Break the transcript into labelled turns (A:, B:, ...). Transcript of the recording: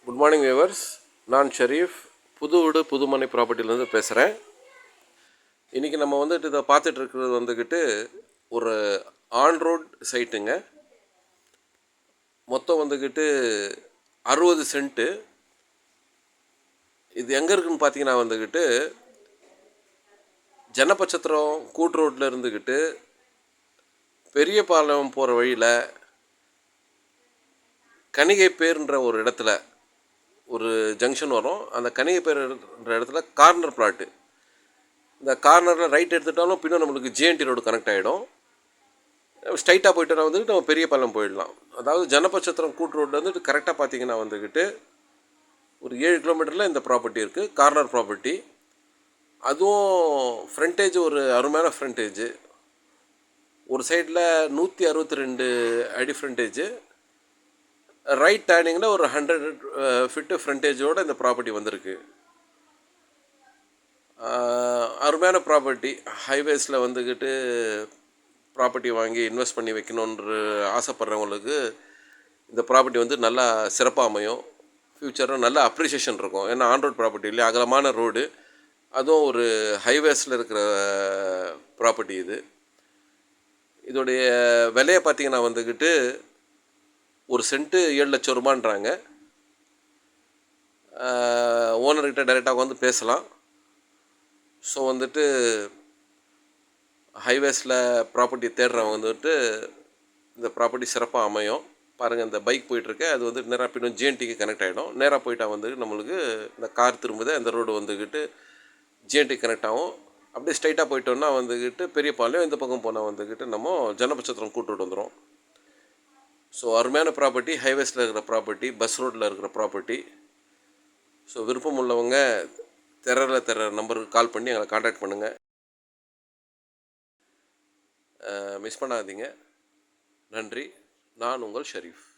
A: Good morning viewers. நான் ஷெரீஃப், புது வீடு புதுமனை ப்ராப்பர்ட்டிலேருந்து பேசுகிறேன். இன்றைக்கி நம்ம வந்துட்டு இதை பார்த்துட்டு இருக்கிறது வந்துக்கிட்டு ஒரு ஆன் ரோட் சைட்டுங்க. மொத்தம் வந்துக்கிட்டு 60 சென்ட்டு. இது எங்கே இருக்குதுன்னு பார்த்தீங்கன்னா வந்துக்கிட்டு ஜனபச்சத்திரம் கூட்டு ரோட்டில் இருந்துக்கிட்டு பெரியபாளையம் போகிற வழியில் கணிகைப்பேர்ன்ற ஒரு இடத்துல ஒரு ஜங்ஷன் வரும். அந்த கணிகைப்பேர்ன்ற இடத்துல கார்னர் பிளாட்டு. இந்த கார்னரில் ரைட் எடுத்துட்டாலும் பின்னும் நம்மளுக்கு ஜிஎன்டி ரோடு கனெக்ட் ஆகிடும். ஸ்ட்ரைட்டாக போய்ட்டு வந்துட்டு நம்ம பெரியபாளையம் போயிடலாம். அதாவது ஜனபச்சத்திரம் கூட்டு ரோட்டில் வந்துட்டு கரெக்டாக பார்த்தீங்கன்னா வந்துக்கிட்டு ஒரு 7 கிலோமீட்டரில் இந்த ப்ராப்பர்ட்டி இருக்குது. Corner property. அதுவும் ஃப்ரண்டேஜ் ஒரு அருமையான ஃப்ரண்டேஜ். ஒரு சைடில் 162 அடி ஃப்ரண்டேஜ். ரைட் டேர்னிங்கில் ஒரு 100 ஃபீட்டு ஃப்ரண்டேஜோடு இந்த ப்ராப்பர்ட்டி வந்திருக்கு. அருமையான ப்ராப்பர்ட்டி. ஹைவேஸில் வந்துக்கிட்டு ப்ராப்பர்ட்டி வாங்கி இன்வெஸ்ட் பண்ணி வைக்கணுன்ற ஆசைப்பட்றவங்களுக்கு இந்த ப்ராப்பர்ட்டி வந்து நல்லா சிறப்பாக அமையும். ஃப்யூச்சரில் நல்ல அப்ரிசியேஷன் இருக்கும். ஏன்னா ஆன் ரோட் ப்ராப்பர்ட்டி இல்லையா, அகலமான ரோடு, அதுவும் ஒரு ஹைவேஸில் இருக்கிற ப்ராப்பர்ட்டி இது. இதோடைய விலையை பார்த்திங்கன்னா வந்துக்கிட்டு ஒரு சென்ட்டு 7 லட்சம் ரூபான்றாங்க. ஓனர்கிட்ட டைரெக்டாக வந்து பேசலாம். ஸோ வந்துட்டு ஹைவேஸில் ப்ராப்பர்ட்டி தேடுறவங்க வந்துட்டு இந்த ப்ராப்பர்ட்டி சிறப்பாக அமையும். பாருங்கள், இந்த பைக் போயிட்டுருக்கு, அது வந்து நேராக பின்னும் ஜிஎன்டிக்கு கனெக்ட் ஆகிடும். நேராக போயிட்டால் வந்து நம்மளுக்கு இந்த கார் திரும்புது, அந்த ரோடு வந்துக்கிட்டு ஜிஎன்டி கனெக்ட் ஆகும். அப்படியே ஸ்ட்ரைட்டாக போயிட்டோன்னா வந்துக்கிட்டு பெரியபாளையம், இந்த பக்கம் போனால் வந்துக்கிட்டு நம்ம ஜனபச்சத்திரம் கூட்டு ரோடு வந்துடும். ஸோ அருமையான ப்ராப்பர்ட்டி, ஹைவேஸில் இருக்கிற ப்ராப்பர்ட்டி, பஸ் ரோட்டில் இருக்கிற ப்ராப்பர்ட்டி. ஸோ விருப்பம் உள்ளவங்க தர நம்பருக்கு கால் பண்ணி எங்களை கான்டாக்ட் பண்ணுங்கள். மிஸ் பண்ணாதீங்க. நன்றி. நான் உங்கள் ஷெரீஃப்.